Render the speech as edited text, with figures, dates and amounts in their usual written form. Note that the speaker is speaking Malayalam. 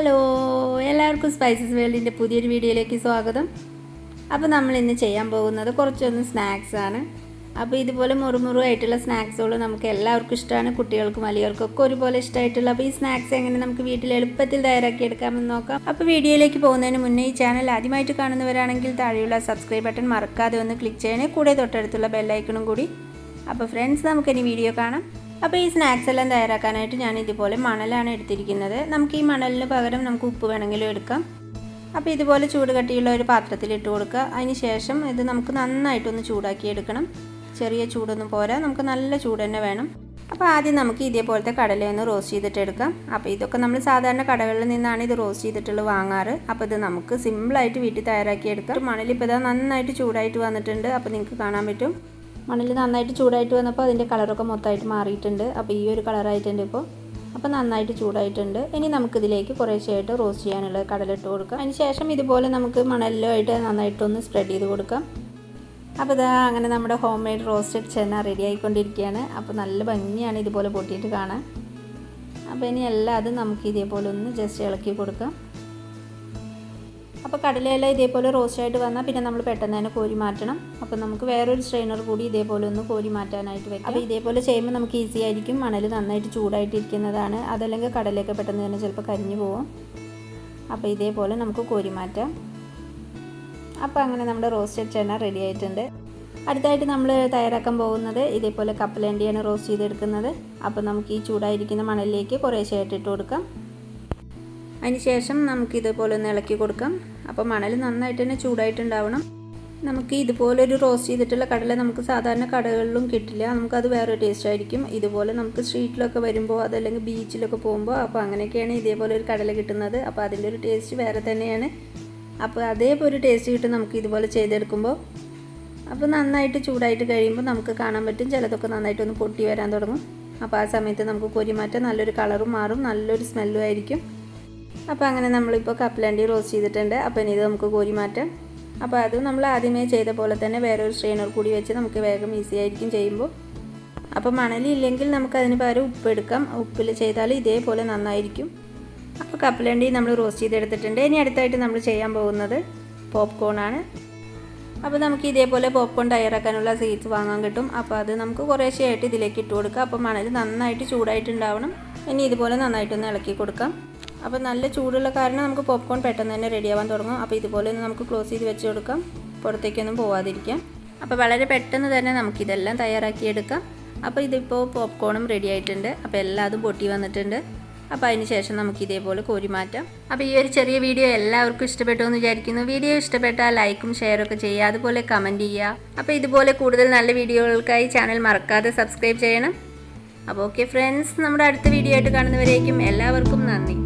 ഹലോ, എല്ലാവർക്കും സ്പൈസസ് വേൾഡിൻ്റെ പുതിയൊരു വീഡിയോയിലേക്ക് സ്വാഗതം. അപ്പോൾ നമ്മൾ ഇന്ന് ചെയ്യാൻ പോകുന്നത് കുറച്ചൊന്ന് സ്നാക്സാണ്. അപ്പോൾ ഇതുപോലെ മുറുമുറുവായിട്ടുള്ള സ്നാക്സുകൾ നമുക്ക് എല്ലാവർക്കും ഇഷ്ടമാണ്, കുട്ടികൾക്കും വലിയവർക്കൊക്കെ ഒരുപോലെ ഇഷ്ടമായിട്ടുള്ള. അപ്പോൾ ഈ സ്നാക്സ് എങ്ങനെ നമുക്ക് വീട്ടിൽ എളുപ്പത്തിൽ തയ്യാറാക്കിയെടുക്കാമെന്ന് നോക്കാം. അപ്പോൾ വീഡിയോയിലേക്ക് പോകുന്നതിന് മുന്നേ ഈ ചാനൽ ആദ്യമായിട്ട് കാണുന്നവരാണെങ്കിൽ താഴെയുള്ള സബ്സ്ക്രൈബ് ബട്ടൺ മറക്കാതെ ഒന്ന് ക്ലിക്ക് ചെയ്യണേ, കൂടെ തൊട്ടടുത്തുള്ള ബെല്ലൈക്കണും കൂടി. അപ്പോൾ ഫ്രണ്ട്സ്, നമുക്കിനി വീഡിയോ കാണാം. അപ്പോൾ ഈ സ്നാക്സ് എല്ലാം തയ്യാറാക്കാനായിട്ട് ഞാൻ ഇതുപോലെ മണലാണ് എടുത്തിരിക്കുന്നത്. നമുക്ക് ഈ മണലിന് പകരം നമുക്ക് ഉപ്പ് വേണമെങ്കിലും എടുക്കാം. അപ്പോൾ ഇതുപോലെ ചൂട് കട്ടിയുള്ള ഒരു പാത്രത്തിൽ ഇട്ട് കൊടുക്കുക. അതിന് ശേഷം ഇത് നമുക്ക് നന്നായിട്ടൊന്ന് ചൂടാക്കി എടുക്കണം. ചെറിയ ചൂടൊന്നും പോരാ, നമുക്ക് നല്ല ചൂട് തന്നെ വേണം. അപ്പോൾ ആദ്യം നമുക്ക് ഇതേപോലത്തെ കടലയൊന്ന് റോസ്റ്റ് ചെയ്തിട്ട് എടുക്കാം. അപ്പോൾ ഇതൊക്കെ നമ്മൾ സാധാരണ കടകളിൽ നിന്നാണ് ഇത് റോസ്റ്റ് ചെയ്തിട്ടുള്ളത് വാങ്ങാറ്. അപ്പോൾ ഇത് നമുക്ക് സിമ്പിളായിട്ട് വീട്ടിൽ തയ്യാറാക്കി എടുക്കാം. മണലിപ്പോൾ ഇതാ നന്നായിട്ട് ചൂടായിട്ട് വന്നിട്ടുണ്ട്. അപ്പോൾ നിങ്ങൾക്ക് കാണാൻ പറ്റും, മണൽ നന്നായിട്ട് ചൂടായിട്ട് വന്നപ്പോൾ അതിൻ്റെ കളറൊക്കെ മൊത്തമായിട്ട് മാറിയിട്ടുണ്ട്. അപ്പോൾ ഈ ഒരു കളറായിട്ടുണ്ട് ഇപ്പോൾ. അപ്പോൾ നന്നായിട്ട് ചൂടായിട്ടുണ്ട്. ഇനി നമുക്കിതിലേക്ക് കുറേശ്ശെയായിട്ട് റോസ്റ്റ് ചെയ്യാനുള്ള കടലിട്ട് കൊടുക്കാം. അതിന് ശേഷം ഇതുപോലെ നമുക്ക് മണലിലുമായിട്ട് നന്നായിട്ടൊന്ന് സ്പ്രെഡ് ചെയ്ത് കൊടുക്കാം. അപ്പോൾ ഇതാ അങ്ങനെ നമ്മുടെ ഹോം മെയ്ഡ് റോസ്റ്റഡ് ചെന റെഡി ആയിക്കൊണ്ടിരിക്കുകയാണ്. അപ്പോൾ നല്ല ഭംഗിയാണ് ഇതുപോലെ പൊട്ടിയിട്ട് കാണാൻ. അപ്പോൾ ഇനി എല്ലാതും നമുക്ക് ഇതേപോലെ ഒന്ന് ജസ്റ്റ് ഇളക്കി കൊടുക്കാം. അപ്പോൾ കടലയെല്ലാം ഇതേപോലെ റോസ്റ്റായിട്ട് വന്നാൽ പിന്നെ നമ്മൾ പെട്ടെന്ന് തന്നെ കോരി മാറ്റണം. അപ്പോൾ നമുക്ക് വേറൊരു സ്ട്രെയിനർ കൂടി ഇതേപോലെ ഒന്ന് കോരി മാറ്റാനായിട്ട് വെക്കാം. അപ്പോൾ ഇതേപോലെ ചെയ്യുമ്പോൾ നമുക്ക് ഈസി ആയിരിക്കും. മണൽ നന്നായിട്ട് ചൂടായിട്ടിരിക്കുന്നതാണ്, അതല്ലെങ്കിൽ കടലയൊക്കെ പെട്ടെന്ന് തന്നെ ചിലപ്പോൾ കരിഞ്ഞു പോകും. അപ്പോൾ ഇതേപോലെ നമുക്ക് കോരി മാറ്റാം. അപ്പോൾ അങ്ങനെ നമ്മുടെ റോസ്റ്റഡ് ചെന റെഡി ആയിട്ടുണ്ട്. അടുത്തായിട്ട് നമ്മൾ തയ്യാറാക്കാൻ പോകുന്നത് ഇതേപോലെ കപ്പലണ്ടിയാണ് റോസ്റ്റ് ചെയ്തെടുക്കുന്നത്. അപ്പോൾ നമുക്ക് ഈ ചൂടായിരിക്കുന്ന മണലിലേക്ക് കുറേശ്ശെയായിട്ട് ഇട്ട് കൊടുക്കാം. അതിനുശേഷം നമുക്ക് ഇതുപോലെ ഒന്ന് ഇളക്കി കൊടുക്കാം. അപ്പോൾ മണൽ നന്നായിട്ട് തന്നെ ചൂടായിട്ടുണ്ടാവണം. നമുക്ക് ഇതുപോലൊരു റോസ്റ്റ് ചെയ്തിട്ടുള്ള കടല നമുക്ക് സാധാരണ കടകളിലും കിട്ടില്ല. നമുക്കത് വേറൊരു ടേസ്റ്റ് ആയിരിക്കും. ഇതുപോലെ നമുക്ക് സ്ട്രീറ്റിലൊക്കെ വരുമ്പോൾ അതല്ലെങ്കിൽ ബീച്ചിലൊക്കെ പോകുമ്പോൾ അപ്പോൾ അങ്ങനെയൊക്കെയാണ് ഇതേപോലെ ഒരു കടല കിട്ടുന്നത്. അപ്പോൾ അതിൻ്റെ ഒരു ടേസ്റ്റ് വേറെ തന്നെയാണ്. അപ്പോൾ അതേപോലെ ഒരു ടേസ്റ്റ് കിട്ടും നമുക്ക് ഇതുപോലെ ചെയ്തെടുക്കുമ്പോൾ. അപ്പോൾ നന്നായിട്ട് ചൂടായിട്ട് കഴിയുമ്പോൾ നമുക്ക് കാണാൻ പറ്റും ചിലതൊക്കെ നന്നായിട്ടൊന്ന് പൊട്ടി വരാൻ തുടങ്ങും. അപ്പോൾ ആ സമയത്ത് നമുക്ക് കോരി മാറ്റാൻ നല്ലൊരു കളറും മാറും, നല്ലൊരു സ്മെല്ലും ആയിരിക്കും. അപ്പോൾ അങ്ങനെ നമ്മളിപ്പോൾ കപ്പലണ്ടി റോസ്റ്റ് ചെയ്തിട്ടുണ്ട്. അപ്പോൾ ഇനി ഇത് നമുക്ക് കോരി മാറ്റാം. അപ്പോൾ അത് നമ്മൾ ആദ്യമേ ചെയ്ത പോലെ തന്നെ വേറൊരു സ്ട്രെയിനർ കൂടി വെച്ച് നമുക്ക് വേഗം ഈസി ആയിരിക്കും ചെയ്യുമ്പോൾ. അപ്പോൾ മണലില്ലെങ്കിൽ നമുക്കതിന് പകരം ഉപ്പ് എടുക്കാം. ഉപ്പിൽ ചെയ്താൽ ഇതേപോലെ നന്നായിരിക്കും. അപ്പോൾ കപ്പലണ്ടി നമ്മൾ റോസ്റ്റ് ചെയ്തെടുത്തിട്ടുണ്ട്. ഇനി അടുത്തായിട്ട് നമ്മൾ ചെയ്യാൻ പോകുന്നത് പോപ്കോണാണ്. അപ്പോൾ നമുക്ക് ഇതേപോലെ പോപ്കോൺ തയ്യാറാക്കാനുള്ള സീഡ്സ് വാങ്ങാൻ കിട്ടും. അപ്പോൾ അത് നമുക്ക് കുറേശ്ശെയായിട്ട് ഇതിലേക്ക് ഇട്ട് കൊടുക്കാം. അപ്പോൾ മണൽ നന്നായിട്ട് ചൂടായിട്ടുണ്ടാവണം. ഇനി ഇതുപോലെ നന്നായിട്ടൊന്ന് ഇളക്കി കൊടുക്കാം. അപ്പോൾ നല്ല ചൂടുള്ള കാരണം നമുക്ക് പോപ്കോൺ പെട്ടെന്ന് തന്നെ റെഡിയാവാൻ തുടങ്ങും. അപ്പോൾ ഇതുപോലെ ഒന്ന് നമുക്ക് ക്ലോസ് ചെയ്ത് വെച്ച് കൊടുക്കാം, പുറത്തേക്കൊന്നും പോവാതിരിക്കാം. അപ്പോൾ വളരെ പെട്ടെന്ന് തന്നെ നമുക്കിതെല്ലാം തയ്യാറാക്കിയെടുക്കാം. അപ്പോൾ ഇതിപ്പോൾ പോപ്കോണും റെഡി ആയിട്ടുണ്ട്. അപ്പോൾ എല്ലാതും പൊട്ടി വന്നിട്ടുണ്ട്. അപ്പോൾ അതിന് ശേഷം നമുക്ക് ഇതേപോലെ കോരി മാറ്റാം. അപ്പോൾ ഈ ഒരു ചെറിയ വീഡിയോ എല്ലാവർക്കും ഇഷ്ടപ്പെട്ടു എന്ന് വിചാരിക്കുന്നു. വീഡിയോ ഇഷ്ടപ്പെട്ടാൽ ലൈക്കും ഷെയറൊക്കെ ചെയ്യുക, അതുപോലെ കമൻറ്റ് ചെയ്യുക. അപ്പോൾ ഇതുപോലെ കൂടുതൽ നല്ല വീഡിയോകൾക്കായി ചാനൽ മറക്കാതെ സബ്സ്ക്രൈബ് ചെയ്യണം. അപ്പോൾ ഓക്കെ ഫ്രണ്ട്സ്, നമ്മുടെ അടുത്ത വീഡിയോ ആയിട്ട് കാണുന്നവരേക്കും എല്ലാവർക്കും നന്ദി.